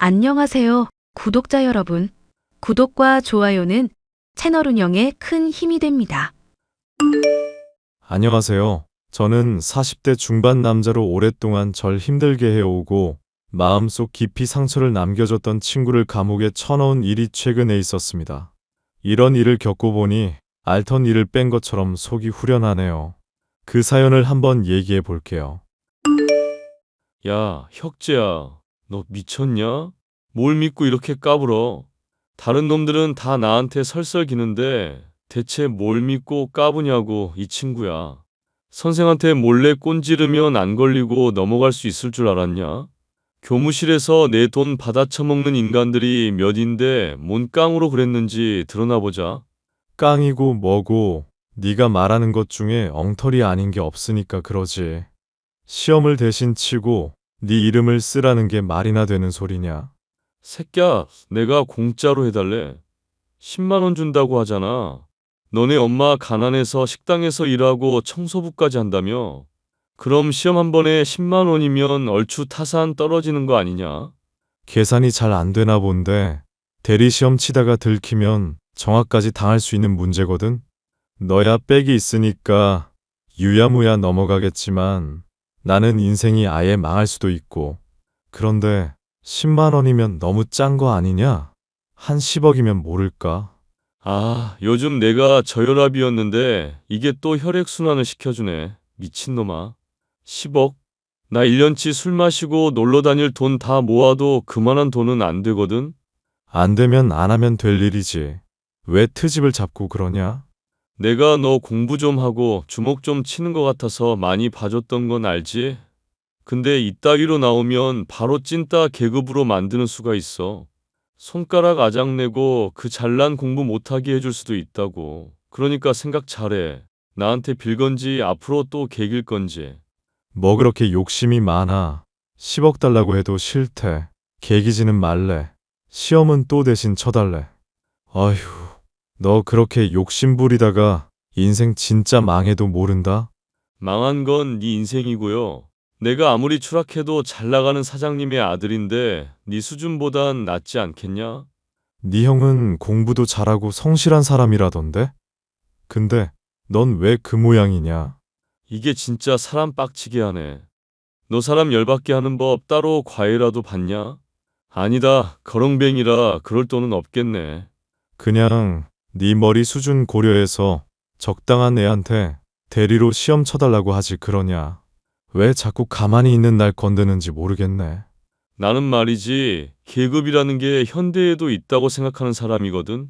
안녕하세요, 구독자 여러분. 구독과 좋아요는 채널 운영에 큰 힘이 됩니다. 안녕하세요. 저는 40대 중반 남자로 오랫동안 절 힘들게 해오고 마음속 깊이 상처를 남겨줬던 친구를 감옥에 쳐넣은 일이 최근에 있었습니다. 이런 일을 겪어보니 알던 일을 뺀 것처럼 속이 후련하네요. 그 사연을 한번 얘기해 볼게요. 야, 혁재야, 너 미쳤냐? 뭘 믿고 이렇게 까불어? 다른 놈들은 다 나한테 설설기는데 대체 뭘 믿고 까부냐고 이 친구야. 선생한테 몰래 꼰지르면 안 걸리고 넘어갈 수 있을 줄 알았냐? 교무실에서 내 돈 받아쳐먹는 인간들이 몇인데 뭔 깡으로 그랬는지 드러나 보자. 깡이고 뭐고 네가 말하는 것 중에 엉터리 아닌 게 없으니까 그러지. 시험을 대신 치고 네 이름을 쓰라는 게 말이나 되는 소리냐? 새끼야, 내가 공짜로 해달래. 10만 원 준다고 하잖아. 너네 엄마 가난해서 식당에서 일하고 청소부까지 한다며? 그럼 시험 한 번에 10만 원이면 얼추 타산 떨어지는 거 아니냐? 계산이 잘 안 되나 본데 대리 시험 치다가 들키면 정학까지 당할 수 있는 문제거든. 너야 빽이 있으니까 유야무야 넘어가겠지만 나는 인생이 아예 망할 수도 있고. 그런데 10만 원이면 너무 짠 거 아니냐? 한 10억이면 모를까? 아, 요즘 내가 저혈압이었는데 이게 또 혈액순환을 시켜주네. 미친놈아. 10억? 나 1년치 술 마시고 놀러 다닐 돈 다 모아도 그만한 돈은 안 되거든? 안 되면 안 하면 될 일이지. 왜 트집을 잡고 그러냐? 내가 너 공부 좀 하고 주먹 좀 치는 것 같아서 많이 봐줬던 건 알지? 근데 이따위로 나오면 바로 찐따 계급으로 만드는 수가 있어. 손가락 아작내고 그 잘난 공부 못하게 해줄 수도 있다고. 그러니까 생각 잘해. 나한테 빌 건지 앞으로 또 개길 건지. 뭐 그렇게 욕심이 많아. 10억 달라고 해도 싫대. 개기지는 말래. 시험은 또 대신 쳐달래. 어휴, 너 그렇게 욕심 부리다가 인생 진짜 망해도 모른다? 망한 건 네 인생이고요. 내가 아무리 추락해도 잘 나가는 사장님의 아들인데 네 수준보단 낫지 않겠냐? 네 형은 공부도 잘하고 성실한 사람이라던데? 근데 넌 왜 그 모양이냐? 이게 진짜 사람 빡치게 하네. 너 사람 열받게 하는 법 따로 과외라도 받냐? 아니다. 거렁뱅이라 그럴 돈은 없겠네. 그냥 네 머리 수준 고려해서 적당한 애한테 대리로 시험 쳐달라고 하지 그러냐? 왜 자꾸 가만히 있는 날 건드는지 모르겠네. 나는 말이지, 계급이라는 게 현대에도 있다고 생각하는 사람이거든.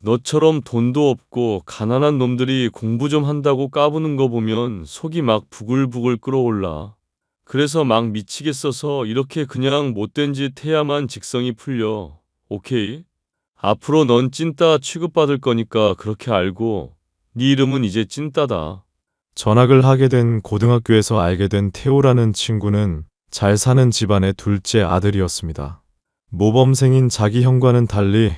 너처럼 돈도 없고 가난한 놈들이 공부 좀 한다고 까부는 거 보면 속이 막 부글부글 끓어올라. 그래서 막 미치겠어서 이렇게 그냥 못된 짓 해야만 직성이 풀려. 오케이? 앞으로 넌 찐따 취급받을 거니까 그렇게 알고, 네 이름은 이제 찐따다. 전학을 하게 된 고등학교에서 알게 된 태호라는 친구는 잘 사는 집안의 둘째 아들이었습니다. 모범생인 자기 형과는 달리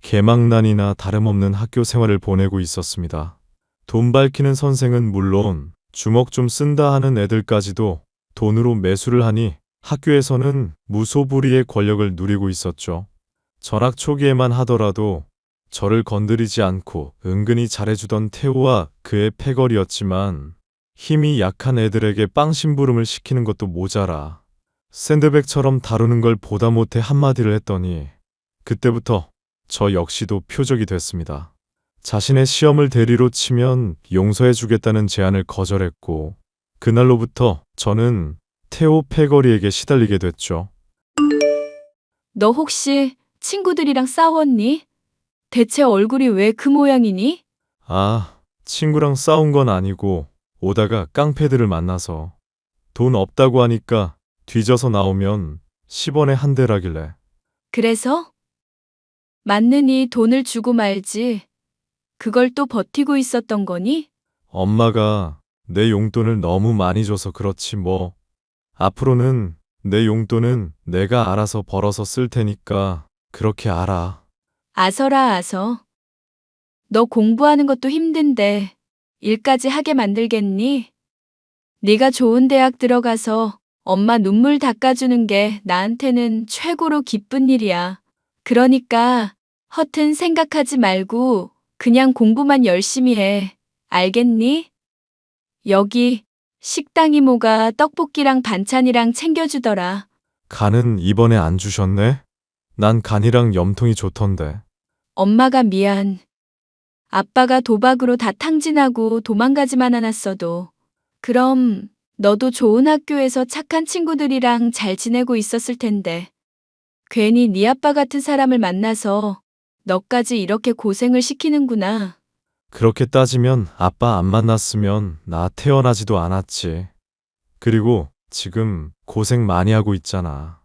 개망난이나 다름없는 학교 생활을 보내고 있었습니다. 돈 밝히는 선생은 물론 주먹 좀 쓴다 하는 애들까지도 돈으로 매수를 하니 학교에서는 무소불위의 권력을 누리고 있었죠. 전학 초기에만 하더라도 저를 건드리지 않고 은근히 잘해주던 태호와 그의 패거리였지만 힘이 약한 애들에게 빵심부름을 시키는 것도 모자라 샌드백처럼 다루는 걸 보다 못해 한마디를 했더니 그때부터 저 역시도 표적이 됐습니다. 자신의 시험을 대리로 치면 용서해주겠다는 제안을 거절했고 그날로부터 저는 태호 패거리에게 시달리게 됐죠. 너 혹시 친구들이랑 싸웠니? 대체 얼굴이 왜 그 모양이니? 아, 친구랑 싸운 건 아니고 오다가 깡패들을 만나서 돈 없다고 하니까 뒤져서 나오면 10원에 한 대라길래 그래서? 맞느니 돈을 주고 말지. 그걸 또 버티고 있었던 거니? 엄마가 내 용돈을 너무 많이 줘서 그렇지 뭐. 앞으로는 내 용돈은 내가 알아서 벌어서 쓸 테니까 그렇게 알아. 아서라 아서. 너 공부하는 것도 힘든데 일까지 하게 만들겠니? 네가 좋은 대학 들어가서 엄마 눈물 닦아주는 게 나한테는 최고로 기쁜 일이야. 그러니까 허튼 생각하지 말고 그냥 공부만 열심히 해. 알겠니? 여기 식당 이모가 떡볶이랑 반찬이랑 챙겨주더라. 간은 이번에 안 주셨네? 난 간이랑 염통이 좋던데. 엄마가 미안. 아빠가 도박으로 다 탕진하고 도망가지만 않았어도. 그럼 너도 좋은 학교에서 착한 친구들이랑 잘 지내고 있었을 텐데. 괜히 네 아빠 같은 사람을 만나서 너까지 이렇게 고생을 시키는구나. 그렇게 따지면 아빠 안 만났으면 나 태어나지도 않았지. 그리고 지금 고생 많이 하고 있잖아.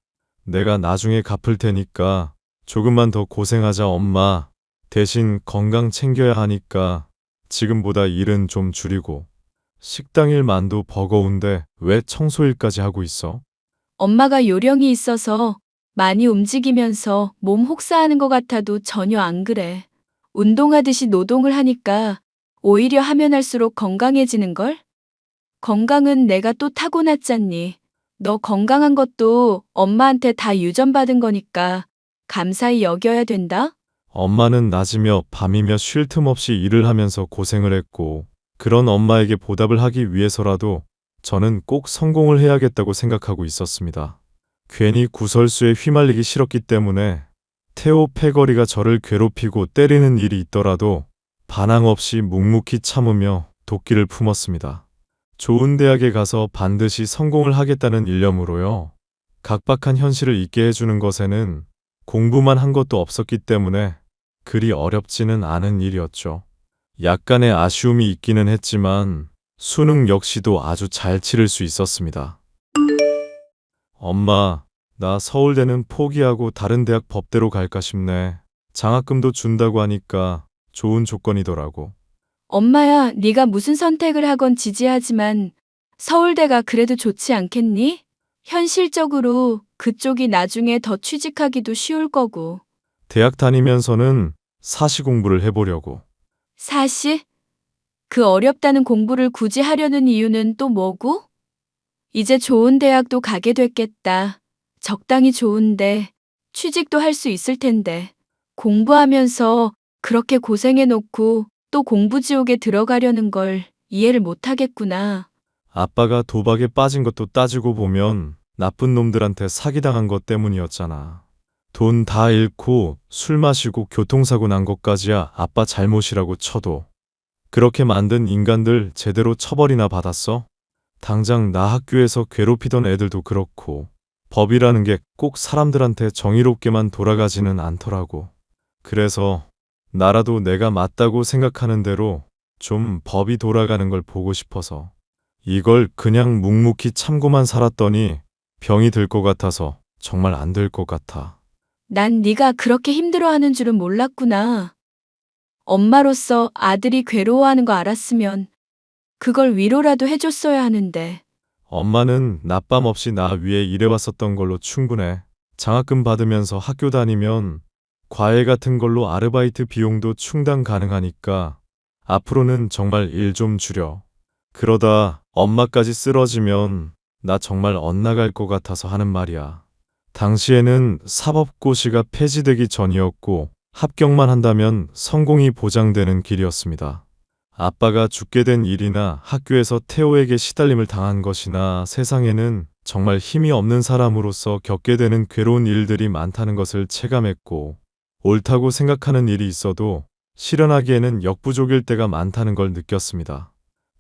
내가 나중에 갚을 테니까 조금만 더 고생하자, 엄마. 대신 건강 챙겨야 하니까 지금보다 일은 좀 줄이고. 식당 일만도 버거운데 왜 청소일까지 하고 있어? 엄마가 요령이 있어서 많이 움직이면서 몸 혹사하는 것 같아도 전혀 안 그래. 운동하듯이 노동을 하니까 오히려 하면 할수록 건강해지는걸? 건강은 내가 또 타고났잖니. 너 건강한 것도 엄마한테 다 유전받은 거니까 감사히 여겨야 된다? 엄마는 낮이며 밤이며 쉴 틈 없이 일을 하면서 고생을 했고, 그런 엄마에게 보답을 하기 위해서라도 저는 꼭 성공을 해야겠다고 생각하고 있었습니다. 괜히 구설수에 휘말리기 싫었기 때문에 태호 패거리가 저를 괴롭히고 때리는 일이 있더라도 반항 없이 묵묵히 참으며 도끼를 품었습니다. 좋은 대학에 가서 반드시 성공을 하겠다는 일념으로요. 각박한 현실을 잊게 해주는 것에는 공부만 한 것도 없었기 때문에 그리 어렵지는 않은 일이었죠. 약간의 아쉬움이 있기는 했지만 수능 역시도 아주 잘 치를 수 있었습니다. 엄마, 나 서울대는 포기하고 다른 대학 법대로 갈까 싶네. 장학금도 준다고 하니까 좋은 조건이더라고. 엄마야, 네가 무슨 선택을 하건 지지하지만 서울대가 그래도 좋지 않겠니? 현실적으로 그쪽이 나중에 더 취직하기도 쉬울 거고. 대학 다니면서는 사시 공부를 해보려고. 사실 그 어렵다는 공부를 굳이 하려는 이유는 또 뭐고? 이제 좋은 대학도 가게 됐겠다. 적당히 좋은데 취직도 할 수 있을 텐데. 공부하면서 그렇게 고생해놓고 또 공부지옥에 들어가려는 걸 이해를 못하겠구나. 아빠가 도박에 빠진 것도 따지고 보면 나쁜 놈들한테 사기당한 것 때문이었잖아. 돈 다 잃고 술 마시고 교통사고 난 것까지야 아빠 잘못이라고 쳐도 그렇게 만든 인간들 제대로 처벌이나 받았어? 당장 나 학교에서 괴롭히던 애들도 그렇고 법이라는 게 꼭 사람들한테 정의롭게만 돌아가지는 않더라고. 그래서 나라도 내가 맞다고 생각하는 대로 좀 법이 돌아가는 걸 보고 싶어서 이걸 그냥 묵묵히 참고만 살았더니 병이 들 것 같아서 정말 안 될 것 같아. 난 네가 그렇게 힘들어하는 줄은 몰랐구나. 엄마로서 아들이 괴로워하는 거 알았으면 그걸 위로라도 해줬어야 하는데. 엄마는 낮밤 없이 나 위해 일해왔었던 걸로 충분해. 장학금 받으면서 학교 다니면 과외 같은 걸로 아르바이트 비용도 충당 가능하니까 앞으로는 정말 일 좀 줄여. 그러다 엄마까지 쓰러지면 나 정말 엇나갈 것 같아서 하는 말이야. 당시에는 사법고시가 폐지되기 전이었고 합격만 한다면 성공이 보장되는 길이었습니다. 아빠가 죽게 된 일이나 학교에서 태호에게 시달림을 당한 것이나 세상에는 정말 힘이 없는 사람으로서 겪게 되는 괴로운 일들이 많다는 것을 체감했고 옳다고 생각하는 일이 있어도 실현하기에는 역부족일 때가 많다는 걸 느꼈습니다.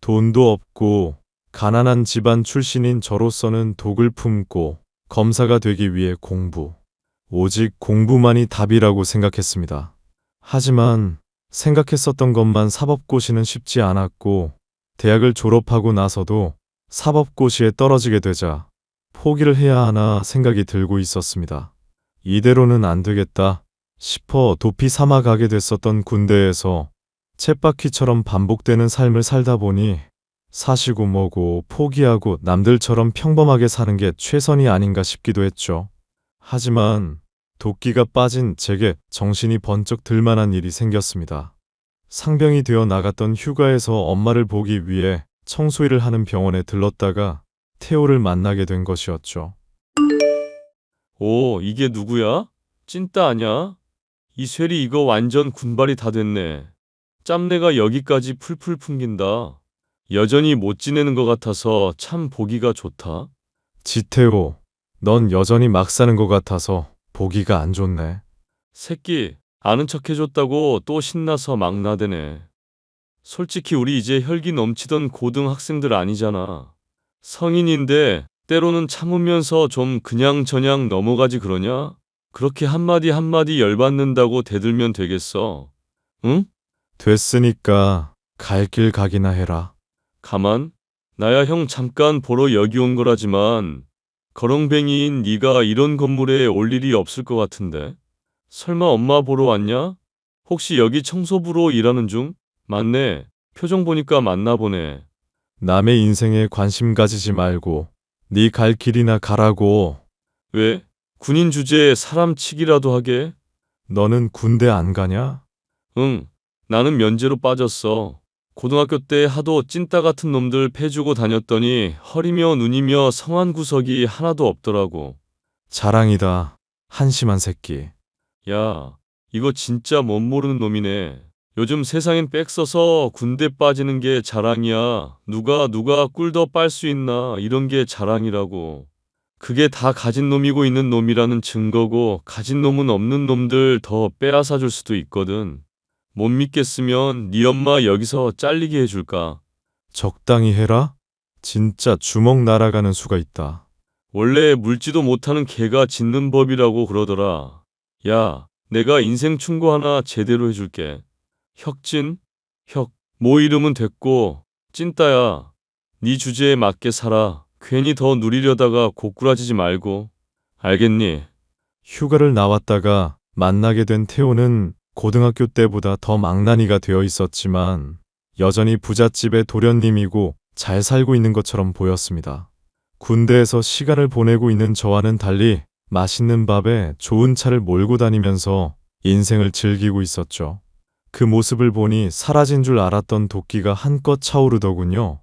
돈도 없고 가난한 집안 출신인 저로서는 독을 품고 검사가 되기 위해 공부, 오직 공부만이 답이라고 생각했습니다. 하지만 생각했었던 것만 사법고시는 쉽지 않았고 대학을 졸업하고 나서도 사법고시에 떨어지게 되자 포기를 해야 하나 생각이 들고 있었습니다. 이대로는 안 되겠다 싶어 도피 삼아 가게 됐었던 군대에서 쳇바퀴처럼 반복되는 삶을 살다 보니 사시고 뭐고 포기하고 남들처럼 평범하게 사는 게 최선이 아닌가 싶기도 했죠. 하지만 도끼가 빠진 제게 정신이 번쩍 들 만한 일이 생겼습니다. 상병이 되어 나갔던 휴가에서 엄마를 보기 위해 청소일을 하는 병원에 들렀다가 태호를 만나게 된 것이었죠. 오, 이게 누구야? 찐따 아냐? 이 쇠리 이거 완전 군발이 다 됐네. 짬내가 여기까지 풀풀 풍긴다. 여전히 못 지내는 것 같아서 참 보기가 좋다. 지태호, 넌 여전히 막 사는 것 같아서 보기가 안 좋네. 새끼, 아는 척 해줬다고 또 신나서 막 나대네. 솔직히 우리 이제 혈기 넘치던 고등학생들 아니잖아. 성인인데 때로는 참으면서 좀 그냥저냥 넘어가지 그러냐? 그렇게 한마디 한마디 열받는다고 대들면 되겠어. 응? 됐으니까 갈 길 가기나 해라. 가만. 나야 형 잠깐 보러 여기 온 거라지만 거렁뱅이인 네가 이런 건물에 올 일이 없을 것 같은데. 설마 엄마 보러 왔냐? 혹시 여기 청소부로 일하는 중? 맞네. 표정 보니까 맞나 보네. 남의 인생에 관심 가지지 말고 네 갈 길이나 가라고. 왜? 군인 주제에 사람 치기라도 하게? 너는 군대 안 가냐? 응. 나는 면제로 빠졌어. 고등학교 때 하도 찐따 같은 놈들 패주고 다녔더니 허리며 눈이며 성한 구석이 하나도 없더라고. 자랑이다. 한심한 새끼. 야, 이거 진짜 못 모르는 놈이네. 요즘 세상엔 빽 써서 군대 빠지는 게 자랑이야. 누가 꿀 더 빨 수 있나 이런 게 자랑이라고. 그게 다 가진 놈이고 있는 놈이라는 증거고 가진 놈은 없는 놈들 더 빼앗아 줄 수도 있거든. 못 믿겠으면 네 엄마 여기서 잘리게 해줄까? 적당히 해라. 진짜 주먹 날아가는 수가 있다. 원래 물지도 못하는 개가 짖는 법이라고 그러더라. 야, 내가 인생 충고 하나 제대로 해줄게. 혁진? 뭐 이름은 됐고 찐따야. 네 주제에 맞게 살아. 괜히 더 누리려다가 고꾸라지지 말고. 알겠니? 휴가를 나왔다가 만나게 된 태호는 고등학교 때보다 더 망나니가 되어 있었지만 여전히 부잣집의 도련님이고 잘 살고 있는 것처럼 보였습니다. 군대에서 시간을 보내고 있는 저와는 달리 맛있는 밥에 좋은 차를 몰고 다니면서 인생을 즐기고 있었죠. 그 모습을 보니 사라진 줄 알았던 도끼가 한껏 차오르더군요.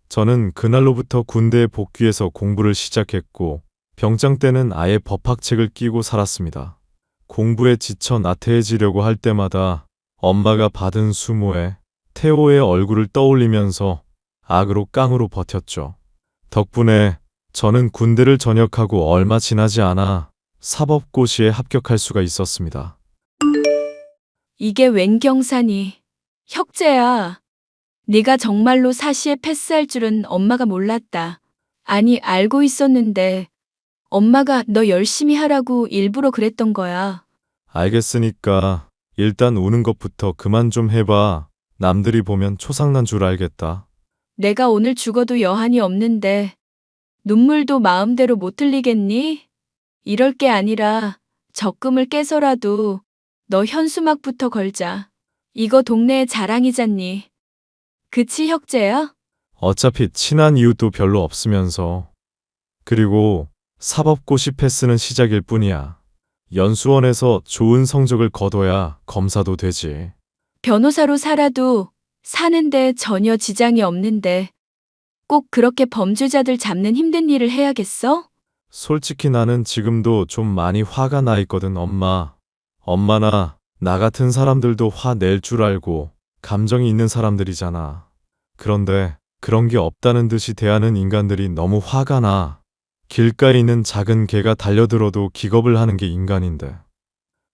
저는 그날로부터 군대에 복귀해서 공부를 시작했고 병장 때는 아예 법학책을 끼고 살았습니다. 공부에 지쳐 나태해지려고 할 때마다 엄마가 받은 수모에 태호의 얼굴을 떠올리면서 악으로 깡으로 버텼죠. 덕분에 저는 군대를 전역하고 얼마 지나지 않아 사법고시에 합격할 수가 있었습니다. 이게 웬 경사니? 혁재야. 네가 정말로 사시에 패스할 줄은 엄마가 몰랐다. 아니, 알고 있었는데 엄마가 너 열심히 하라고 일부러 그랬던 거야. 알겠으니까 일단 우는 것부터 그만 좀 해봐. 남들이 보면 초상난 줄 알겠다. 내가 오늘 죽어도 여한이 없는데 눈물도 마음대로 못 흘리겠니? 이럴 게 아니라 적금을 깨서라도 너 현수막부터 걸자. 이거 동네의 자랑이잖니. 그치, 혁재야? 어차피 친한 이웃도 별로 없으면서. 그리고 사법고시 패스는 시작일 뿐이야. 연수원에서 좋은 성적을 거둬야 검사도 되지. 변호사로 살아도 사는데 전혀 지장이 없는데 꼭 그렇게 범죄자들 잡는 힘든 일을 해야겠어? 솔직히 나는 지금도 좀 많이 화가 나 있거든, 엄마. 엄마나 나 같은 사람들도 화 낼 줄 알고 감정이 있는 사람들이잖아. 그런데 그런 게 없다는 듯이 대하는 인간들이 너무 화가 나. 길가에 있는 작은 개가 달려들어도 기겁을 하는 게 인간인데.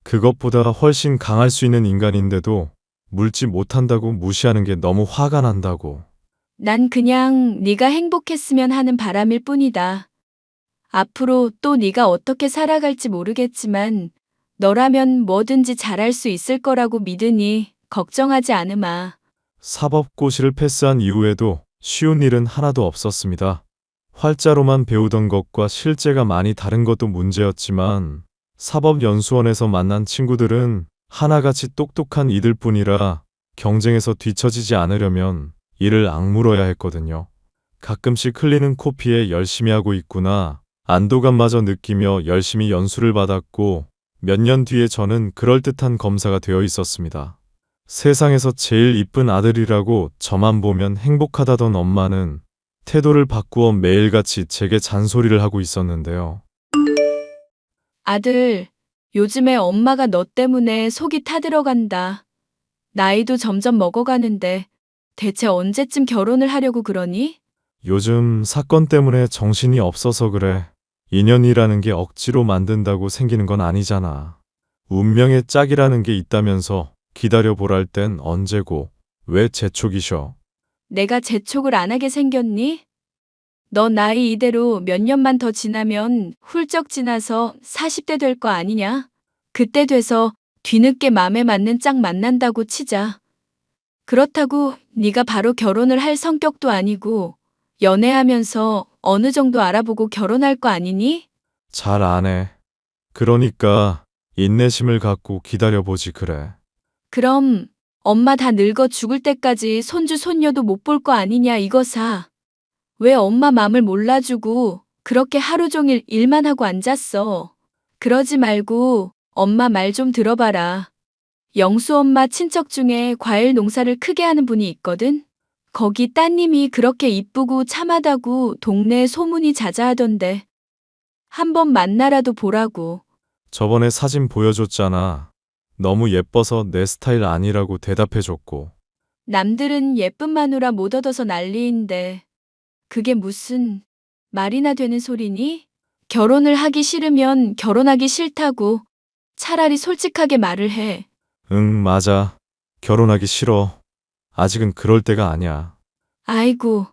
그것보다 훨씬 강할 수 있는 인간인데도 물지 못한다고 무시하는 게 너무 화가 난다고. 난 그냥 네가 행복했으면 하는 바람일 뿐이다. 앞으로 또 네가 어떻게 살아갈지 모르겠지만 너라면 뭐든지 잘할 수 있을 거라고 믿으니 걱정하지 않으마. 사법고시를 패스한 이후에도 쉬운 일은 하나도 없었습니다. 활자로만 배우던 것과 실제가 많이 다른 것도 문제였지만 사법연수원에서 만난 친구들은 하나같이 똑똑한 이들 뿐이라 경쟁에서 뒤처지지 않으려면 이를 악물어야 했거든요. 가끔씩 흘리는 코피에 열심히 하고 있구나 안도감마저 느끼며 열심히 연수를 받았고 몇 년 뒤에 저는 그럴듯한 검사가 되어 있었습니다. 세상에서 제일 이쁜 아들이라고 저만 보면 행복하다던 엄마는 태도를 바꾸어 매일같이 제게 잔소리를 하고 있었는데요. 아들, 요즘에 엄마가 너 때문에 속이 타들어간다. 나이도 점점 먹어가는데 대체 언제쯤 결혼을 하려고 그러니? 요즘 사건 때문에 정신이 없어서 그래. 인연이라는 게 억지로 만든다고 생기는 건 아니잖아. 운명의 짝이라는 게 있다면서 기다려보랄 땐 언제고 왜 재촉이셔? 내가 재촉을 안 하게 생겼니? 너 나이 이대로 몇 년만 더 지나면 훌쩍 지나서 40대 될 거 아니냐? 그때 돼서 뒤늦게 맘에 맞는 짝 만난다고 치자. 그렇다고 네가 바로 결혼을 할 성격도 아니고 연애하면서 어느 정도 알아보고 결혼할 거 아니니? 잘 안 해. 그러니까 인내심을 갖고 기다려보지 그래. 그럼 엄마 다 늙어 죽을 때까지 손주 손녀도 못 볼 거 아니냐 이거사. 왜 엄마 맘을 몰라주고 그렇게 하루 종일 일만 하고 앉았어. 그러지 말고 엄마 말 좀 들어봐라. 영수 엄마 친척 중에 과일 농사를 크게 하는 분이 있거든. 거기 따님이 그렇게 이쁘고 참하다고 동네에 소문이 자자하던데. 한번 만나라도 보라고. 저번에 사진 보여줬잖아. 너무 예뻐서 내 스타일 아니라고 대답해줬고. 남들은 예쁜 마누라 못 얻어서 난리인데 그게 무슨 말이나 되는 소리니? 결혼을 하기 싫으면 결혼하기 싫다고 차라리 솔직하게 말을 해. 응, 맞아. 결혼하기 싫어. 아직은 그럴 때가 아니야. 아이고,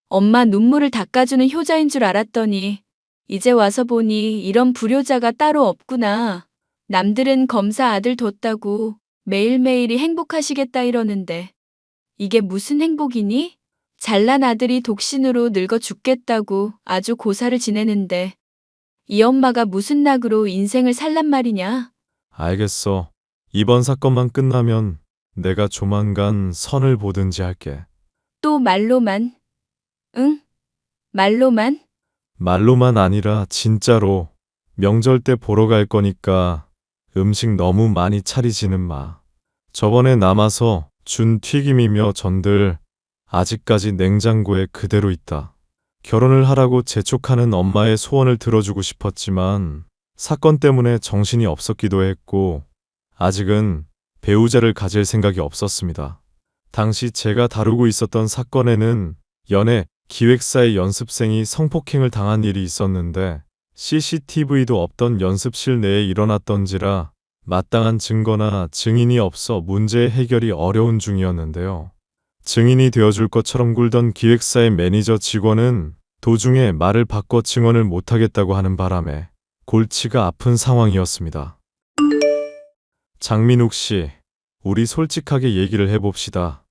엄마 눈물을 닦아주는 효자인 줄 알았더니 이제 와서 보니 이런 불효자가 따로 없구나. 남들은 검사 아들 뒀다고 매일매일이 행복하시겠다 이러는데 이게 무슨 행복이니? 잘난 아들이 독신으로 늙어 죽겠다고 아주 고사를 지내는데 이 엄마가 무슨 낙으로 인생을 살란 말이냐? 알겠어. 이번 사건만 끝나면 내가 조만간 선을 보든지 할게. 또 말로만. 응? 말로만? 말로만 아니라 진짜로 명절 때 보러 갈 거니까 음식 너무 많이 차리지는 마. 저번에 남아서 준 튀김이며 전들 아직까지 냉장고에 그대로 있다. 결혼을 하라고 재촉하는 엄마의 소원을 들어주고 싶었지만 사건 때문에 정신이 없었기도 했고 아직은 배우자를 가질 생각이 없었습니다. 당시 제가 다루고 있었던 사건에는 연애 기획사의 연습생이 성폭행을 당한 일이 있었는데 CCTV도 없던 연습실 내에 일어났던지라 마땅한 증거나 증인이 없어 문제 해결이 어려운 중이었는데요. 증인이 되어줄 것처럼 굴던 기획사의 매니저 직원은 도중에 말을 바꿔 증언을 못하겠다고 하는 바람에 골치가 아픈 상황이었습니다. 장민욱 씨, 우리 솔직하게 얘기를 해봅시다.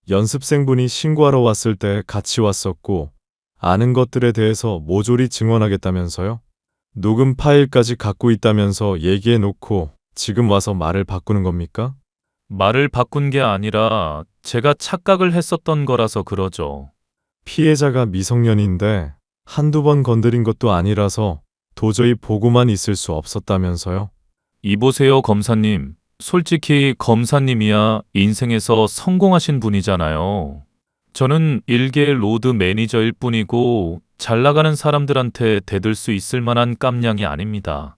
연습생분이 신고하러 왔을 때 같이 왔었고 아는 것들에 대해서 모조리 증언하겠다면서요? 녹음 파일까지 갖고 있다면서 얘기해놓고 지금 와서 말을 바꾸는 겁니까? 말을 바꾼 게 아니라 제가 착각을 했었던 거라서 그러죠. 피해자가 미성년인데 한두 번 건드린 것도 아니라서 도저히 보고만 있을 수 없었다면서요? 이보세요, 검사님. 솔직히 검사님이야 인생에서 성공하신 분이잖아요. 저는 일개 로드 매니저일 뿐이고 잘 나가는 사람들한테 대들 수 있을 만한 깜냥이 아닙니다.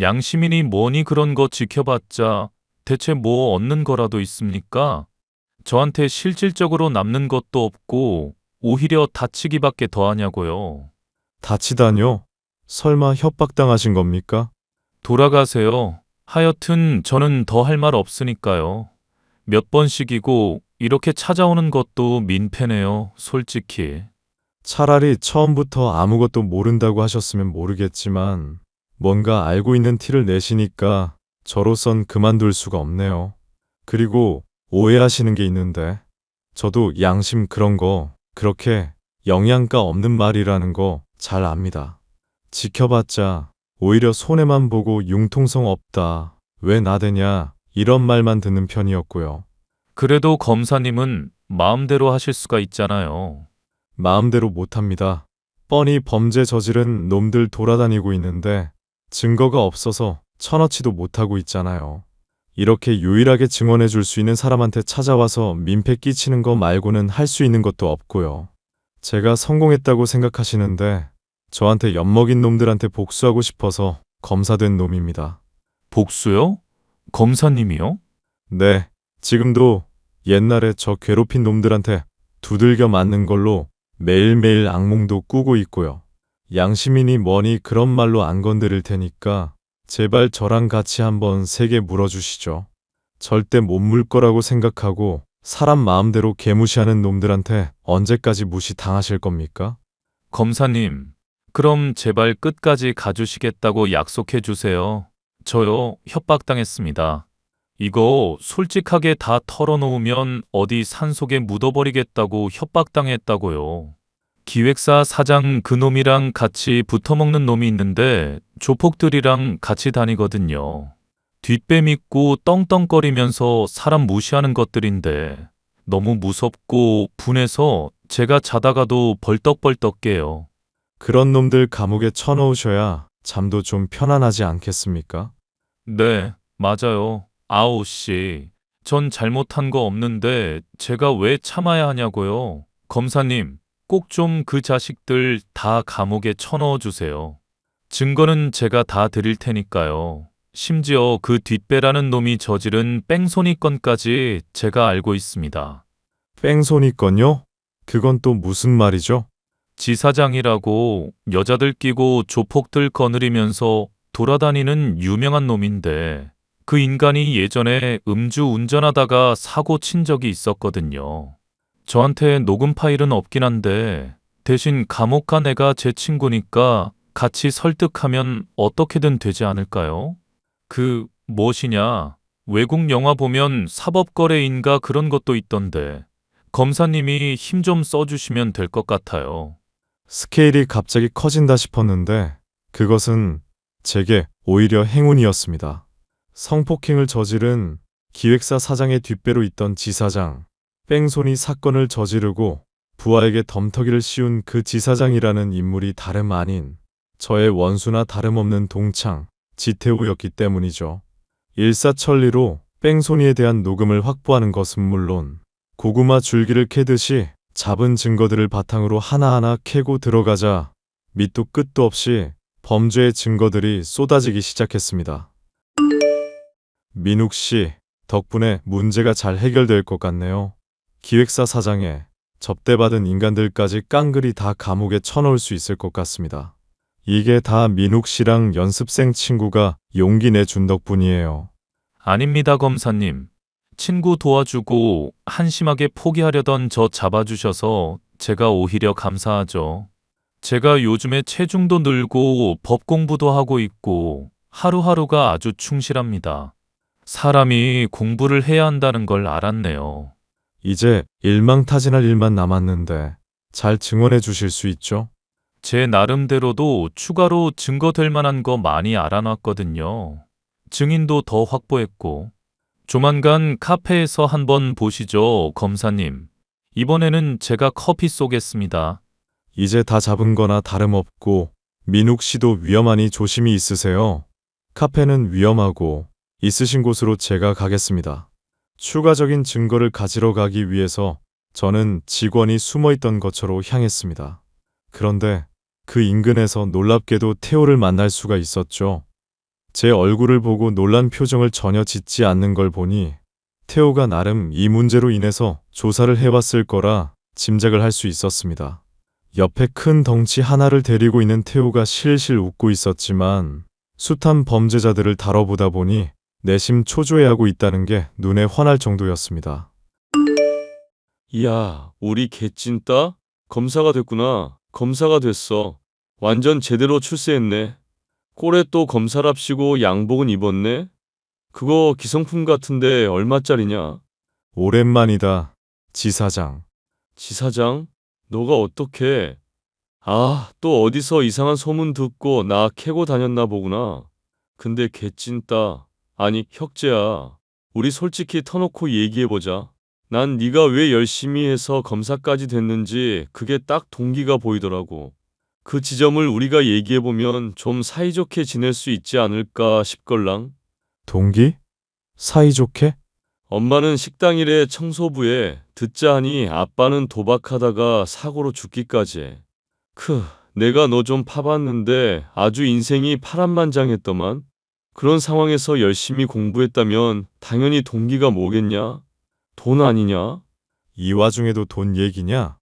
양심이니 뭐니 그런 거 지켜봤자 대체 뭐 얻는 거라도 있습니까? 저한테 실질적으로 남는 것도 없고 오히려 다치기밖에 더하냐고요. 다치다뇨? 설마 협박당하신 겁니까? 돌아가세요. 하여튼 저는 더 할 말 없으니까요. 몇 번씩이고 이렇게 찾아오는 것도 민폐네요, 솔직히. 차라리 처음부터 아무것도 모른다고 하셨으면 모르겠지만 뭔가 알고 있는 티를 내시니까 저로선 그만둘 수가 없네요. 그리고 오해하시는 게 있는데 저도 양심 그런 거 그렇게 영양가 없는 말이라는 거 잘 압니다. 지켜봤자 오히려 손해만 보고 융통성 없다. 왜 나대냐 이런 말만 듣는 편이었고요. 그래도 검사님은 마음대로 하실 수가 있잖아요. 마음대로 못합니다. 뻔히 범죄 저지른 놈들 돌아다니고 있는데 증거가 없어서 쳐넣지도 못하고 있잖아요. 이렇게 유일하게 증언해 줄 수 있는 사람한테 찾아와서 민폐 끼치는 거 말고는 할 수 있는 것도 없고요. 제가 성공했다고 생각하시는데 저한테 엿먹인 놈들한테 복수하고 싶어서 검사된 놈입니다. 복수요? 검사님이요? 네, 지금도 옛날에 저 괴롭힌 놈들한테 두들겨 맞는 걸로 매일매일 악몽도 꾸고 있고요. 양심이니 뭐니 그런 말로 안 건드릴 테니까 제발 저랑 같이 한번 세게 물어주시죠. 절대 못 물 거라고 생각하고 사람 마음대로 개무시하는 놈들한테 언제까지 무시 당하실 겁니까? 검사님, 그럼 제발 끝까지 가주시겠다고 약속해 주세요. 저요, 협박당했습니다. 이거 솔직하게 다 털어놓으면 어디 산속에 묻어버리겠다고 협박당했다고요. 기획사 사장 그놈이랑 같이 붙어먹는 놈이 있는데 조폭들이랑 같이 다니거든요. 뒷배 믿고 떵떵거리면서 사람 무시하는 것들인데 너무 무섭고 분해서 제가 자다가도 벌떡벌떡 깨요. 그런 놈들 감옥에 쳐넣으셔야 잠도 좀 편안하지 않겠습니까? 네, 맞아요. 아우 씨, 전 잘못한 거 없는데 제가 왜 참아야 하냐고요. 검사님, 꼭 좀 그 자식들 다 감옥에 쳐넣어 주세요. 증거는 제가 다 드릴 테니까요. 심지어 그 뒷배라는 놈이 저지른 뺑소니 건까지 제가 알고 있습니다. 뺑소니 건요? 그건 또 무슨 말이죠? 지사장이라고 여자들 끼고 조폭들 거느리면서 돌아다니는 유명한 놈인데 그 인간이 예전에 음주 운전하다가 사고 친 적이 있었거든요. 저한테 녹음 파일은 없긴 한데 대신 감옥 간 애가 제 친구니까 같이 설득하면 어떻게든 되지 않을까요? 무엇이냐? 외국 영화 보면 사법거래인가 그런 것도 있던데 검사님이 힘 좀 써주시면 될 것 같아요. 스케일이 갑자기 커진다 싶었는데 그것은 제게 오히려 행운이었습니다. 성폭행을 저지른 기획사 사장의 뒷배로 있던 지사장, 뺑소니 사건을 저지르고 부하에게 덤터기를 씌운 그 지사장이라는 인물이 다름 아닌 저의 원수나 다름없는 동창, 지태우였기 때문이죠. 일사천리로 뺑소니에 대한 녹음을 확보하는 것은 물론 고구마 줄기를 캐듯이 잡은 증거들을 바탕으로 하나하나 캐고 들어가자 밑도 끝도 없이 범죄의 증거들이 쏟아지기 시작했습니다. 민욱 씨, 덕분에 문제가 잘 해결될 것 같네요. 기획사 사장에 접대받은 인간들까지 깡그리 다 감옥에 쳐넣을 수 있을 것 같습니다. 이게 다 민욱 씨랑 연습생 친구가 용기 내준 덕분이에요. 아닙니다, 검사님. 친구 도와주고 한심하게 포기하려던 저 잡아주셔서 제가 오히려 감사하죠. 제가 요즘에 체중도 늘고 법 공부도 하고 있고 하루하루가 아주 충실합니다. 사람이 공부를 해야 한다는 걸 알았네요. 이제 일망타진할 일만 남았는데 잘 증언해 주실 수 있죠? 제 나름대로도 추가로 증거될 만한 거 많이 알아놨거든요. 증인도 더 확보했고. 조만간 카페에서 한번 보시죠, 검사님. 이번에는 제가 커피 쏘겠습니다. 이제 다 잡은 거나 다름없고 민욱 씨도 위험하니 조심히 있으세요. 카페는 위험하고 있으신 곳으로 제가 가겠습니다. 추가적인 증거를 가지러 가기 위해서 저는 직원이 숨어있던 거처로 향했습니다. 그런데 그 인근에서 놀랍게도 태호를 만날 수가 있었죠. 제 얼굴을 보고 놀란 표정을 전혀 짓지 않는 걸 보니 태호가 나름 이 문제로 인해서 조사를 해왔을 거라 짐작을 할 수 있었습니다. 옆에 큰 덩치 하나를 데리고 있는 태호가 실실 웃고 있었지만 숱한 범죄자들을 다뤄보다 보니 내심 초조해하고 있다는 게 눈에 환할 정도였습니다. 이야, 우리 개찐따? 검사가 됐구나. 검사가 됐어. 완전 제대로 출세했네. 꼴에 또 검사랍시고 양복은 입었네? 그거 기성품 같은데 얼마짜리냐? 오랜만이다, 지사장. 지사장? 너가 어떻게? 아, 또 어디서 이상한 소문 듣고 나 캐고 다녔나 보구나. 근데 개찐따. 아니, 혁재야. 우리 솔직히 터놓고 얘기해보자. 난 네가 왜 열심히 해서 검사까지 됐는지 그게 딱 동기가 보이더라고. 그 지점을 우리가 얘기해보면 좀 사이좋게 지낼 수 있지 않을까 싶걸랑. 동기? 사이좋게? 엄마는 식당 일에 청소부에, 듣자 하니 아빠는 도박하다가 사고로 죽기까지 해. 내가 너 좀 파봤는데 아주 인생이 파란만장했더만. 그런 상황에서 열심히 공부했다면 당연히 동기가 뭐겠냐? 돈 아니냐? 이 와중에도 돈 얘기냐?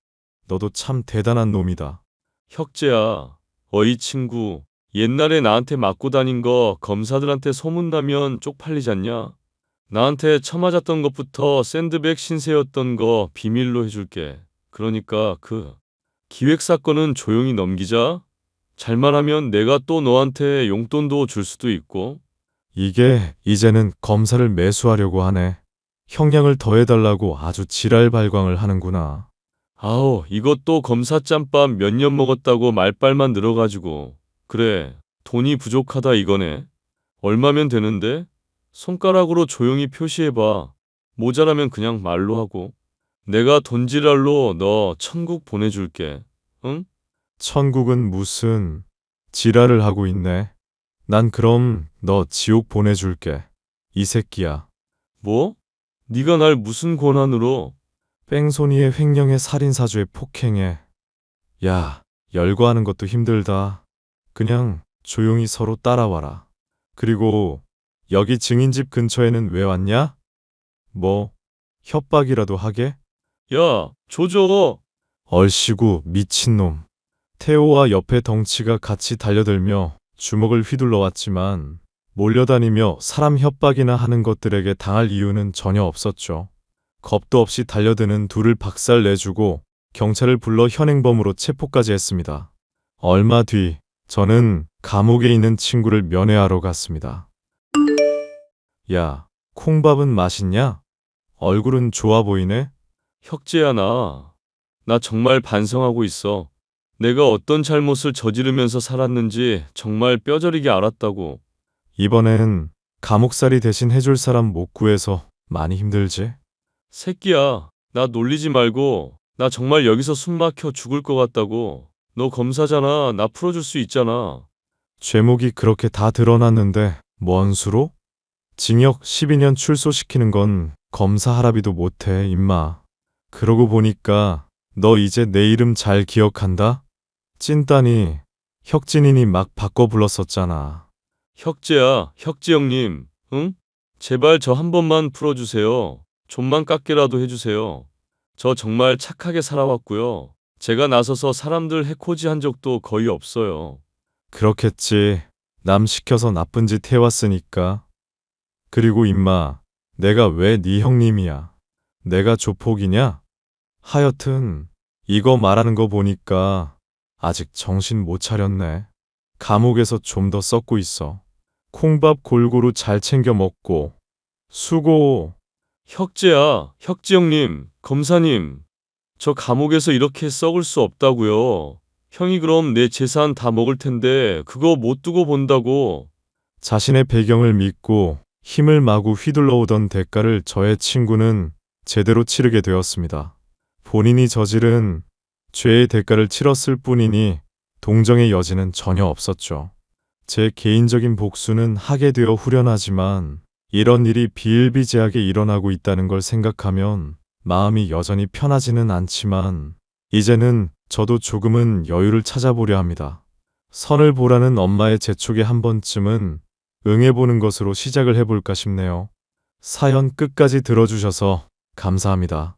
너도 참 대단한 놈이다. 혁재야, 어이 친구, 옛날에 나한테 맞고 다닌 거 검사들한테 소문나면 쪽팔리잖냐? 나한테 처맞았던 것부터 샌드백 신세였던 거 비밀로 해줄게. 그러니까 기획사건은 조용히 넘기자. 잘만 하면 내가 또 너한테 용돈도 줄 수도 있고. 이게 이제는 검사를 매수하려고 하네. 형량을 더해달라고 아주 지랄 발광을 하는구나. 아우, 이것도 검사 짬밥 몇 년 먹었다고 말빨만 늘어가지고. 그래, 돈이 부족하다 이거네. 얼마면 되는데? 손가락으로 조용히 표시해봐. 모자라면 그냥 말로 하고. 내가 돈지랄로 너 천국 보내줄게. 응? 천국은 무슨 지랄을 하고 있네. 난 그럼 너 지옥 보내줄게. 이 새끼야. 뭐? 네가 날 무슨 권한으로? 뺑소니에 횡령에 살인사주에 폭행해. 야, 열거하는 것도 힘들다. 그냥 조용히 서로 따라와라. 그리고 여기 증인집 근처에는 왜 왔냐? 뭐 협박이라도 하게? 야, 조져. 얼씨구 미친놈. 태호와 옆에 덩치가 같이 달려들며 주먹을 휘둘러 왔지만 몰려다니며 사람 협박이나 하는 것들에게 당할 이유는 전혀 없었죠. 겁도 없이 달려드는 둘을 박살내주고 경찰을 불러 현행범으로 체포까지 했습니다. 얼마 뒤 저는 감옥에 있는 친구를 면회하러 갔습니다. 야, 콩밥은 맛있냐? 얼굴은 좋아 보이네? 혁재야, 나 정말 반성하고 있어. 내가 어떤 잘못을 저지르면서 살았는지 정말 뼈저리게 알았다고. 이번엔 감옥살이 대신 해줄 사람 못 구해서 많이 힘들지? 새끼야, 나 놀리지 말고. 나 정말 여기서 숨 막혀 죽을 것 같다고. 너 검사잖아. 나 풀어줄 수 있잖아. 죄목이 그렇게 다 드러났는데 뭔 수로? 징역 12년 출소시키는 건 검사 할아비도 못해, 임마. 그러고 보니까 너 이제 내 이름 잘 기억한다? 찐따니 혁진이니 막 바꿔 불렀었잖아. 혁재야, 혁재 형님, 응? 제발 저 한 번만 풀어주세요. 좀만 깎게라도 해주세요. 저 정말 착하게 살아왔고요. 제가 나서서 사람들 해코지 한 적도 거의 없어요. 그렇겠지. 남 시켜서 나쁜 짓 해왔으니까. 그리고 임마, 내가 왜 네 형님이야? 내가 조폭이냐? 하여튼 이거 말하는 거 보니까 아직 정신 못 차렸네. 감옥에서 좀 더 썩고 있어. 콩밥 골고루 잘 챙겨 먹고. 수고. 혁재야, 혁재 형님, 검사님. 저 감옥에서 이렇게 썩을 수 없다고요. 형이 그럼 내 재산 다 먹을 텐데 그거 못 두고 본다고. 자신의 배경을 믿고 힘을 마구 휘둘러 오던 대가를 저의 친구는 제대로 치르게 되었습니다. 본인이 저지른 죄의 대가를 치렀을 뿐이니 동정의 여지는 전혀 없었죠. 제 개인적인 복수는 하게 되어 후련하지만 이런 일이 비일비재하게 일어나고 있다는 걸 생각하면 마음이 여전히 편하지는 않지만 이제는 저도 조금은 여유를 찾아보려 합니다. 선을 보라는 엄마의 재촉에 한 번쯤은 응해보는 것으로 시작을 해볼까 싶네요. 사연 끝까지 들어주셔서 감사합니다.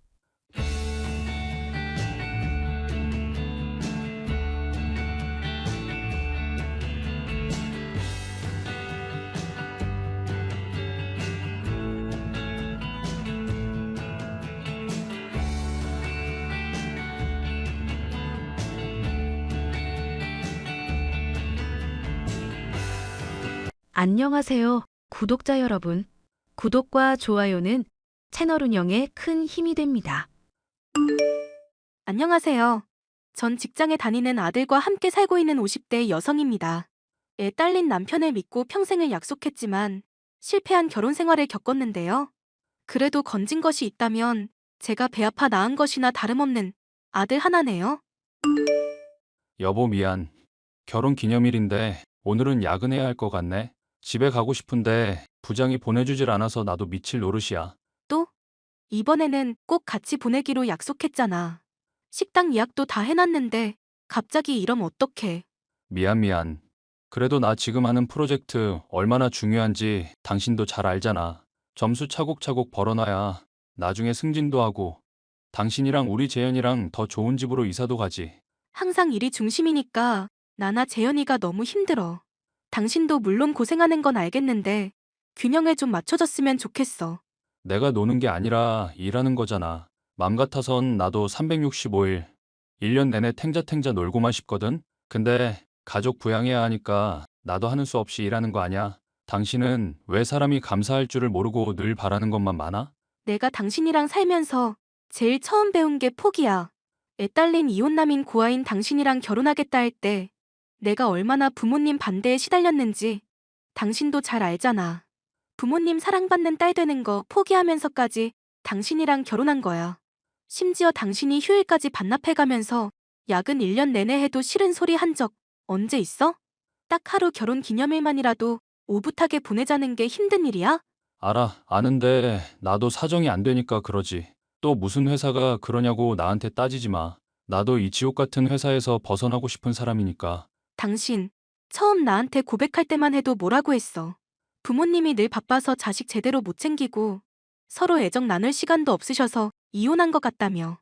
안녕하세요, 구독자 여러분. 구독과 좋아요는 채널 운영에 큰 힘이 됩니다. 안녕하세요. 전 직장에 다니는 아들과 함께 살고 있는 50대 여성입니다. 애 딸린 남편을 믿고 평생을 약속했지만 실패한 결혼 생활을 겪었는데요. 그래도 건진 것이 있다면 제가 배 아파 낳은 것이나 다름없는 아들 하나네요. 여보 미안. 결혼 기념일인데 오늘은 야근해야 할 것 같네. 집에 가고 싶은데 부장이 보내주질 않아서 나도 미칠 노릇이야. 또? 이번에는 꼭 같이 보내기로 약속했잖아. 식당 예약도 다 해놨는데 갑자기 이러면 어떡해. 미안. 그래도 나 지금 하는 프로젝트 얼마나 중요한지 당신도 잘 알잖아. 점수 차곡차곡 벌어놔야 나중에 승진도 하고 당신이랑 우리 재현이랑 더 좋은 집으로 이사도 가지. 항상 일이 중심이니까 나나 재현이가 너무 힘들어. 당신도 물론 고생하는 건 알겠는데 균형을 좀 맞춰줬으면 좋겠어. 내가 노는 게 아니라 일하는 거잖아. 맘 같아선 나도 365일, 1년 내내 탱자탱자 놀고만 싶거든? 근데 가족 부양해야 하니까 나도 하는 수 없이 일하는 거 아냐? 당신은 왜 사람이 감사할 줄을 모르고 늘 바라는 것만 많아? 내가 당신이랑 살면서 제일 처음 배운 게 포기야. 애 딸린 이혼남인 고아인 당신이랑 결혼하겠다 할 때 내가 얼마나 부모님 반대에 시달렸는지 당신도 잘 알잖아. 부모님 사랑받는 딸 되는 거 포기하면서까지 당신이랑 결혼한 거야. 심지어 당신이 휴일까지 반납해가면서 야근 1년 내내 해도 싫은 소리 한 적 언제 있어? 딱 하루 결혼 기념일만이라도 오붓하게 보내자는 게 힘든 일이야? 아는데 나도 사정이 안 되니까 그러지. 또 무슨 회사가 그러냐고 나한테 따지지 마. 나도 이 지옥 같은 회사에서 벗어나고 싶은 사람이니까. 당신, 처음 나한테 고백할 때만 해도 뭐라고 했어. 부모님이 늘 바빠서 자식 제대로 못 챙기고 서로 애정 나눌 시간도 없으셔서 이혼한 것 같다며.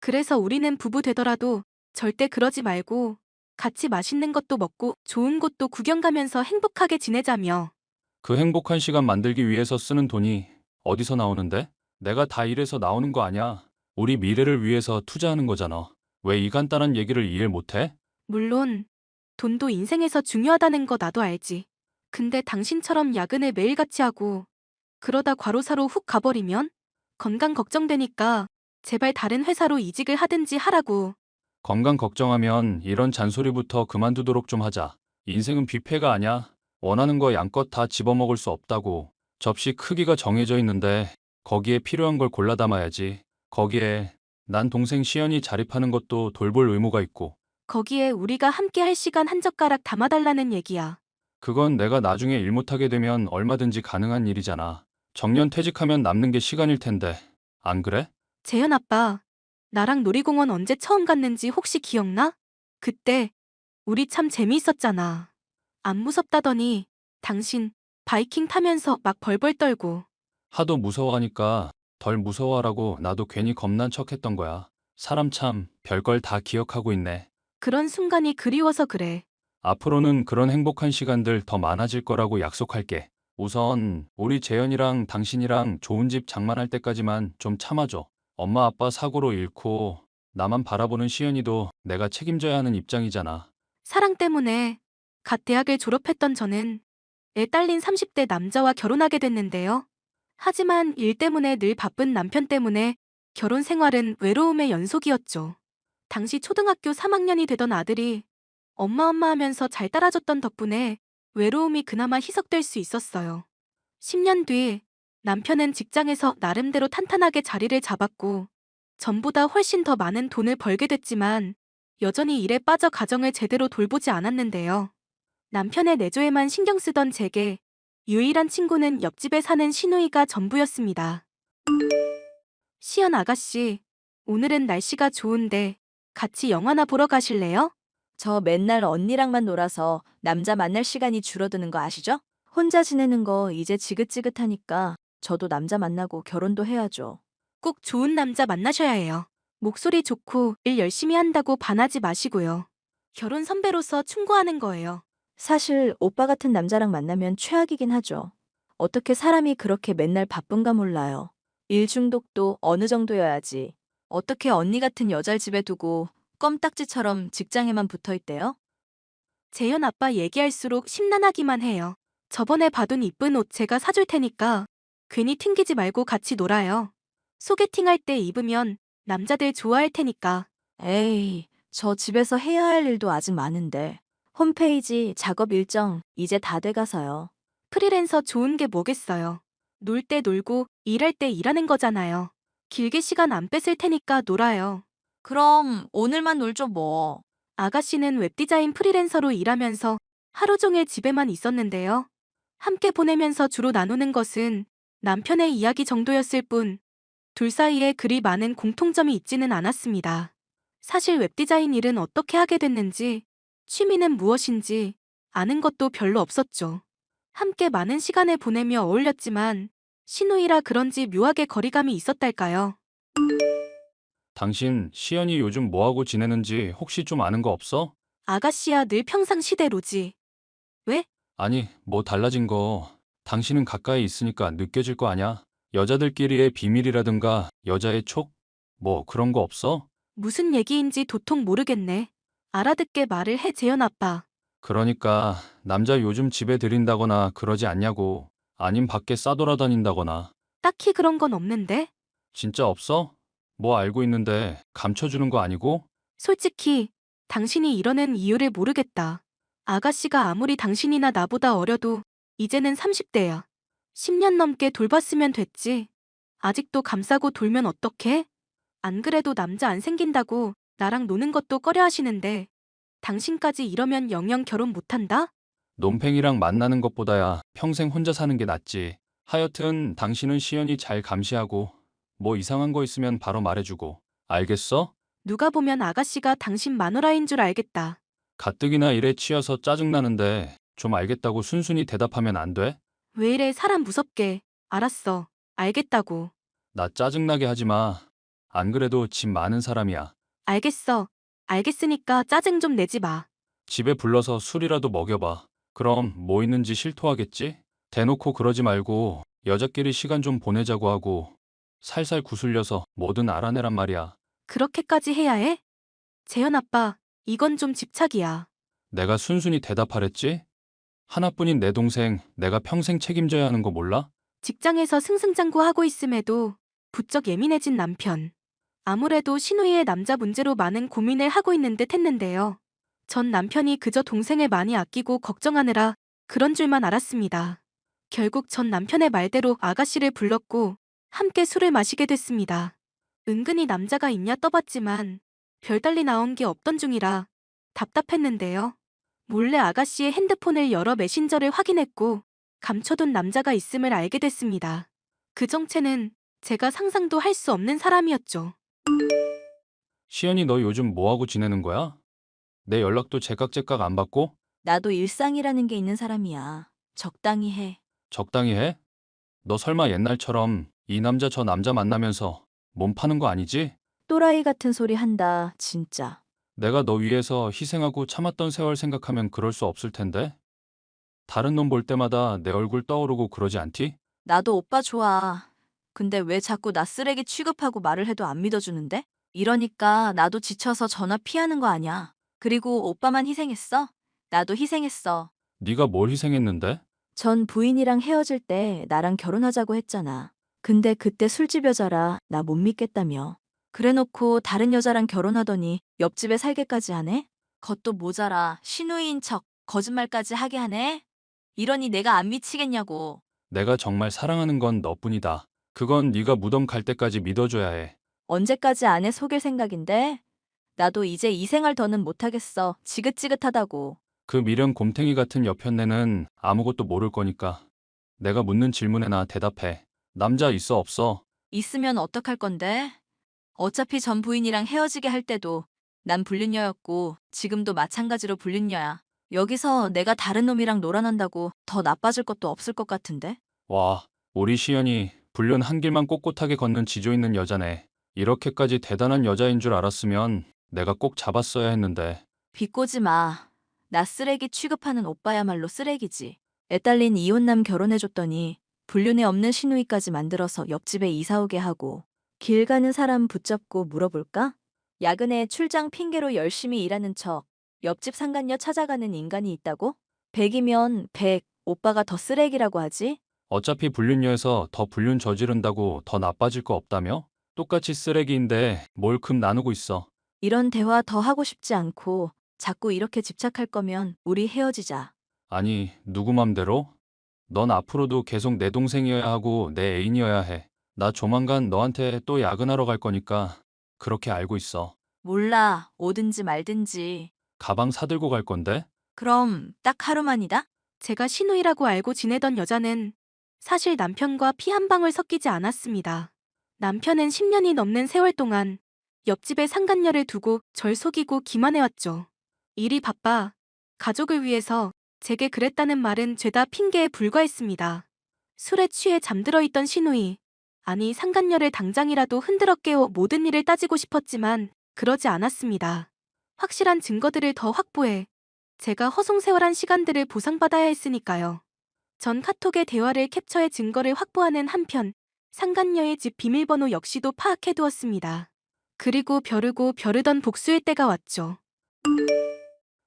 그래서 우리는 부부 되더라도 절대 그러지 말고 같이 맛있는 것도 먹고 좋은 곳도 구경 가면서 행복하게 지내자며. 그 행복한 시간 만들기 위해서 쓰는 돈이 어디서 나오는데? 내가 다 일해서 나오는 거 아냐? 우리 미래를 위해서 투자하는 거잖아. 왜 이 간단한 얘기를 이해 못해? 물론 돈도 인생에서 중요하다는 거 나도 알지. 근데 당신처럼 야근을 매일같이 하고 그러다 과로사로 훅 가버리면 건강 걱정되니까 제발 다른 회사로 이직을 하든지 하라고. 건강 걱정하면 이런 잔소리부터 그만두도록 좀 하자. 인생은 뷔페가 아냐? 원하는 거 양껏 다 집어먹을 수 없다고. 접시 크기가 정해져 있는데 거기에 필요한 걸 골라 담아야지. 거기에 난 동생 시연이 자립하는 것도 돌볼 의무가 있고. 거기에 우리가 함께 할 시간 한 젓가락 담아달라는 얘기야. 그건 내가 나중에 일 못하게 되면 얼마든지 가능한 일이잖아. 정년 퇴직하면 남는 게 시간일 텐데. 안 그래? 재현 아빠, 나랑 놀이공원 언제 처음 갔는지 혹시 기억나? 그때 우리 참 재미있었잖아. 안 무섭다더니 당신 바이킹 타면서 막 벌벌 떨고. 하도 무서워하니까 덜 무서워하라고 나도 괜히 겁난 척 했던 거야. 사람 참 별걸 다 기억하고 있네. 그런 순간이 그리워서 그래. 앞으로는 그런 행복한 시간들 더 많아질 거라고 약속할게. 우선 우리 재현이랑 당신이랑 좋은 집 장만할 때까지만 좀 참아줘. 엄마 아빠 사고로 잃고 나만 바라보는 시연이도 내가 책임져야 하는 입장이잖아. 사랑 때문에 갓 대학을 졸업했던 저는 애 딸린 30대 남자와 결혼하게 됐는데요. 하지만 일 때문에 늘 바쁜 남편 때문에 결혼 생활은 외로움의 연속이었죠. 당시 초등학교 3학년이 되던 아들이 엄마 하면서 잘 따라줬던 덕분에 외로움이 그나마 희석될 수 있었어요. 10년 뒤 남편은 직장에서 나름대로 탄탄하게 자리를 잡았고 전보다 훨씬 더 많은 돈을 벌게 됐지만 여전히 일에 빠져 가정을 제대로 돌보지 않았는데요. 남편의 내조에만 신경 쓰던 제게 유일한 친구는 옆집에 사는 시누이가 전부였습니다. 시연 아가씨, 오늘은 날씨가 좋은데 같이 영화나 보러 가실래요? 저 맨날 언니랑만 놀아서 남자 만날 시간이 줄어드는 거 아시죠? 혼자 지내는 거 이제 지긋지긋하니까 저도 남자 만나고 결혼도 해야죠. 꼭 좋은 남자 만나셔야 해요. 목소리 좋고 일 열심히 한다고 반하지 마시고요. 결혼 선배로서 충고하는 거예요. 사실 오빠 같은 남자랑 만나면 최악이긴 하죠. 어떻게 사람이 그렇게 맨날 바쁜가 몰라요. 일 중독도 어느 정도여야지. 어떻게 언니 같은 여자를 집에 두고 껌딱지처럼 직장에만 붙어 있대요? 재현 아빠 얘기할수록 심란하기만 해요. 저번에 봐둔 이쁜 옷 제가 사줄 테니까 괜히 튕기지 말고 같이 놀아요. 소개팅할 때 입으면 남자들 좋아할 테니까. 에이, 저 집에서 해야 할 일도 아직 많은데. 홈페이지 작업 일정 이제 다 돼가서요. 프리랜서 좋은 게 뭐겠어요. 놀 때 놀고 일할 때 일하는 거잖아요. 길게 시간 안 뺏을 테니까 놀아요. 그럼 오늘만 놀죠 뭐. 아가씨는 웹디자인 프리랜서로 일하면서 하루 종일 집에만 있었는데요. 함께 보내면서 주로 나누는 것은 남편의 이야기 정도였을 뿐 둘 사이에 그리 많은 공통점이 있지는 않았습니다. 사실 웹디자인 일은 어떻게 하게 됐는지, 취미는 무엇인지 아는 것도 별로 없었죠. 함께 많은 시간을 보내며 어울렸지만 신우이라 그런지 묘하게 거리감이 있었달까요? 당신 시연이 요즘 뭐하고 지내는지 혹시 좀 아는 거 없어? 아가씨야 늘 평상시대로지. 왜? 아니, 뭐 달라진 거. 당신은 가까이 있으니까 느껴질 거 아냐? 여자들끼리의 비밀이라든가 여자의 촉? 뭐 그런 거 없어? 무슨 얘기인지 도통 모르겠네. 알아듣게 말을 해, 재현 아빠. 그러니까 남자 요즘 집에 들인다거나 그러지 않냐고. 아님 밖에 싸돌아다닌다거나. 딱히 그런 건 없는데? 진짜 없어? 뭐 알고 있는데 감춰주는 거 아니고? 솔직히 당신이 이러는 이유를 모르겠다. 아가씨가 아무리 당신이나 나보다 어려도 이제는 30대야. 10년 넘게 돌봤으면 됐지. 아직도 감싸고 돌면 어떡해? 안 그래도 남자 안 생긴다고 나랑 노는 것도 꺼려 하시는데 당신까지 이러면 영영 결혼 못한다? 논팽이랑 만나는 것보다야 평생 혼자 사는 게 낫지. 하여튼 당신은 시연이 잘 감시하고 뭐 이상한 거 있으면 바로 말해주고. 알겠어? 누가 보면 아가씨가 당신 마누라인 줄 알겠다. 가뜩이나 일에 치여서 짜증나는데 좀 알겠다고 순순히 대답하면 안 돼? 왜 이래 사람 무섭게. 알았어. 알겠다고. 나 짜증나게 하지 마. 안 그래도 집 많은 사람이야. 알겠어. 알겠으니까 짜증 좀 내지 마. 집에 불러서 술이라도 먹여봐. 그럼 뭐 있는지 실토하겠지? 대놓고 그러지 말고 여자끼리 시간 좀 보내자고 하고 살살 구슬려서 뭐든 알아내란 말이야. 그렇게까지 해야 해? 재현 아빠, 이건 좀 집착이야. 내가 순순히 대답하랬지? 하나뿐인 내 동생 내가 평생 책임져야 하는 거 몰라? 직장에서 승승장구하고 있음에도 부쩍 예민해진 남편. 아무래도 신우이의 남자 문제로 많은 고민을 하고 있는 듯 했는데요. 전 남편이 그저 동생을 많이 아끼고 걱정하느라 그런 줄만 알았습니다. 결국 전 남편의 말대로 아가씨를 불렀고 함께 술을 마시게 됐습니다. 은근히 남자가 있냐 떠봤지만 별달리 나온 게 없던 중이라 답답했는데요. 몰래 아가씨의 핸드폰을 열어 메신저를 확인했고 감춰둔 남자가 있음을 알게 됐습니다. 그 정체는 제가 상상도 할 수 없는 사람이었죠. 시연이 너 요즘 뭐하고 지내는 거야? 내 연락도 제깍제깍 안 받고? 나도 일상이라는 게 있는 사람이야. 적당히 해. 적당히 해? 너 설마 옛날처럼 이 남자 저 남자 만나면서 몸 파는 거 아니지? 또라이 같은 소리 한다, 진짜. 내가 너 위해서 희생하고 참았던 세월 생각하면 그럴 수 없을 텐데? 다른 놈 볼 때마다 내 얼굴 떠오르고 그러지 않디? 나도 오빠 좋아. 근데 왜 자꾸 나 쓰레기 취급하고 말을 해도 안 믿어주는데? 이러니까 나도 지쳐서 전화 피하는 거 아냐. 그리고 오빠만 희생했어? 나도 희생했어. 네가 뭘 희생했는데? 전 부인이랑 헤어질 때 나랑 결혼하자고 했잖아. 근데 그때 술집 여자라 나 못 믿겠다며. 그래놓고 다른 여자랑 결혼하더니 옆집에 살게까지 하네? 겉도 모자라 신우이인 척 거짓말까지 하게 하네? 이러니 내가 안 미치겠냐고. 내가 정말 사랑하는 건 너뿐이다. 그건 네가 무덤 갈 때까지 믿어줘야 해. 언제까지 아내 속일 생각인데? 나도 이제 이 생활 더는 못하겠어. 지긋지긋하다고. 그 미련 곰탱이 같은 여편네는 아무것도 모를 거니까. 내가 묻는 질문에나 대답해. 남자 있어 없어? 있으면 어떡할 건데? 어차피 전 부인이랑 헤어지게 할 때도 난 불륜녀였고 지금도 마찬가지로 불륜녀야. 여기서 내가 다른 놈이랑 놀아난다고 더 나빠질 것도 없을 것 같은데? 와, 우리 시연이 불륜 한 길만 꼿꼿하게 걷는 지조 있는 여자네. 이렇게까지 대단한 여자인 줄 알았으면 내가 꼭 잡았어야 했는데. 비꼬지 마. 나 쓰레기 취급하는 오빠야말로 쓰레기지. 애 딸린 이혼남 결혼해줬더니 불륜에 없는 시누이까지 만들어서 옆집에 이사오게 하고 길 가는 사람 붙잡고 물어볼까? 야근에 출장 핑계로 열심히 일하는 척 옆집 상간녀 찾아가는 인간이 있다고? 100이면 100, 오빠가 더 쓰레기라고 하지? 어차피 불륜녀에서 더 불륜 저지른다고 더 나빠질 거 없다며? 똑같이 쓰레기인데 뭘 금 나누고 있어. 이런 대화 더 하고 싶지 않고 자꾸 이렇게 집착할 거면 우리 헤어지자. 아니, 누구 맘대로? 넌 앞으로도 계속 내 동생이어야 하고 내 애인이어야 해. 나 조만간 너한테 또 야근하러 갈 거니까 그렇게 알고 있어. 몰라, 오든지 말든지. 가방 사들고 갈 건데? 그럼 딱 하루만이다? 제가 신우이라고 알고 지내던 여자는 사실 남편과 피 한 방울 섞이지 않았습니다. 남편은 10년이 넘는 세월 동안 옆집에 상간녀를 두고 절 속이고 기만해왔죠. 일이 바빠 가족을 위해서 제게 그랬다는 말은 죄다 핑계에 불과했습니다. 술에 취해 잠들어 있던 시누이, 아니 상간녀를 당장이라도 흔들어 깨워 모든 일을 따지고 싶었지만 그러지 않았습니다. 확실한 증거들을 더 확보해 제가 허송세월한 시간들을 보상받아야 했으니까요. 전 카톡의 대화를 캡처해 증거를 확보하는 한편 상간녀의 집 비밀번호 역시도 파악해두었습니다. 그리고 벼르고 벼르던 복수의 때가 왔죠.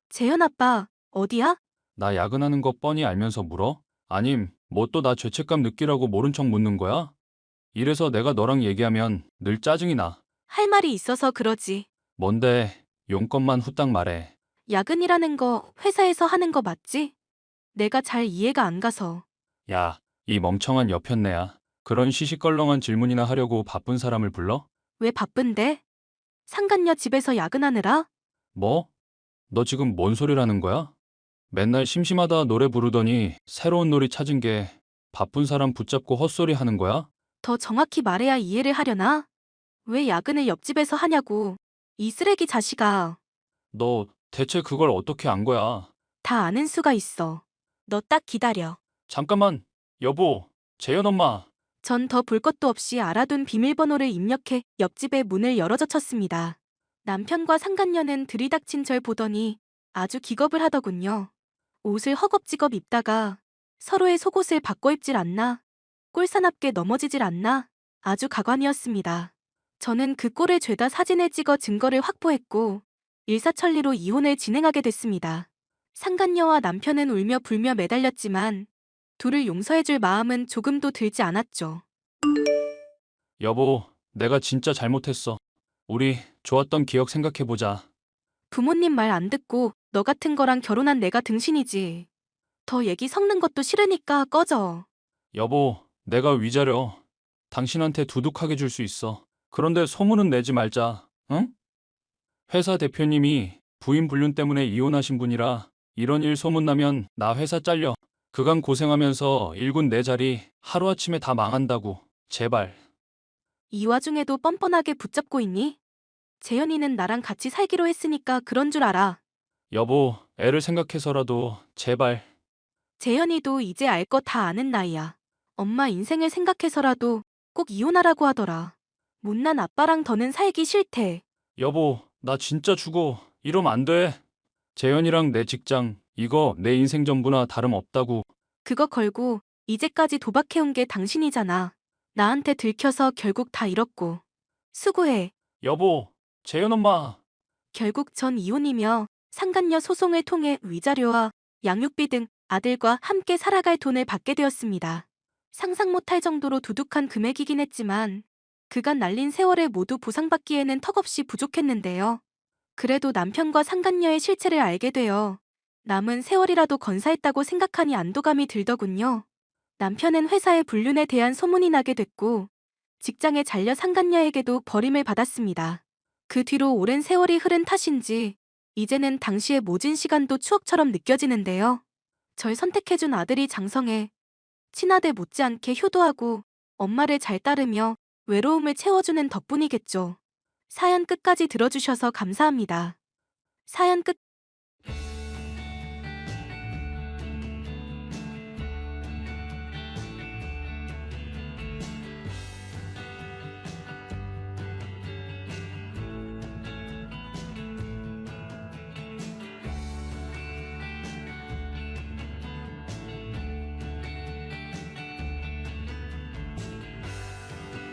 재현 아빠, 어디야? 나 야근하는 거 뻔히 알면서 물어? 아님, 뭐 또 나 죄책감 느끼라고 모른 척 묻는 거야? 이래서 내가 너랑 얘기하면 늘 짜증이 나. 할 말이 있어서 그러지. 뭔데, 용건만 후딱 말해. 야근이라는 거 회사에서 하는 거 맞지? 내가 잘 이해가 안 가서. 야, 이 멍청한 여편네야. 그런 시시껄렁한 질문이나 하려고 바쁜 사람을 불러? 왜 바쁜데? 상간녀 집에서 야근하느라? 뭐? 너 지금 뭔 소리라는 거야? 맨날 심심하다 노래 부르더니 새로운 놀이 찾은 게 바쁜 사람 붙잡고 헛소리 하는 거야? 더 정확히 말해야 이해를 하려나? 왜 야근을 옆집에서 하냐고. 이 쓰레기 자식아. 너 대체 그걸 어떻게 안 거야? 다 아는 수가 있어. 너 딱 기다려. 잠깐만, 여보, 재현 엄마. 전 더 볼 것도 없이 알아둔 비밀번호를 입력해 옆집의 문을 열어젖혔습니다. 남편과 상간녀는 들이닥친 절 보더니 아주 기겁을 하더군요. 옷을 허겁지겁 입다가 서로의 속옷을 바꿔 입질 않나? 꼴사납게 넘어지질 않나? 아주 가관이었습니다. 저는 그 꼴을 죄다 사진을 찍어 증거를 확보했고 일사천리로 이혼을 진행하게 됐습니다. 상간녀와 남편은 울며 불며 매달렸지만 둘을 용서해줄 마음은 조금도 들지 않았죠. 여보, 내가 진짜 잘못했어. 우리 좋았던 기억 생각해보자. 부모님 말 안 듣고 너 같은 거랑 결혼한 내가 등신이지. 더 얘기 섞는 것도 싫으니까 꺼져. 여보, 내가 위자료 당신한테 두둑하게 줄 수 있어. 그런데 소문은 내지 말자, 응? 회사 대표님이 부인 불륜 때문에 이혼하신 분이라 이런 일 소문나면 나 회사 잘려. 그간 고생하면서 일군 내 자리 하루아침에 다 망한다고. 제발. 이 와중에도 뻔뻔하게 붙잡고 있니? 재현이는 나랑 같이 살기로 했으니까 그런 줄 알아. 여보, 애를 생각해서라도 제발. 재현이도 이제 알 거 다 아는 나이야. 엄마 인생을 생각해서라도 꼭 이혼하라고 하더라. 못난 아빠랑 더는 살기 싫대. 여보, 나 진짜 죽어. 이러면 안 돼. 재현이랑 내 직장, 이거 내 인생 전부나 다름없다고. 그거 걸고 이제까지 도박해온 게 당신이잖아. 나한테 들켜서 결국 다 잃었고. 수고해. 여보, 재현 엄마. 결국 전 이혼이며 상간녀 소송을 통해 위자료와 양육비 등 아들과 함께 살아갈 돈을 받게 되었습니다. 상상 못할 정도로 두둑한 금액이긴 했지만 그간 날린 세월을 모두 보상받기에는 턱없이 부족했는데요. 그래도 남편과 상간녀의 실체를 알게 되어 남은 세월이라도 건사했다고 생각하니 안도감이 들더군요. 남편은 회사의 불륜에 대한 소문이 나게 됐고 직장에 잘려 상간녀에게도 버림을 받았습니다. 그 뒤로 오랜 세월이 흐른 탓인지 이제는 당시의 모진 시간도 추억처럼 느껴지는데요. 절 선택해준 아들이 장성해 친아들 못지않게 효도하고 엄마를 잘 따르며 외로움을 채워주는 덕분이겠죠. 사연 끝까지 들어주셔서 감사합니다. 사연 끝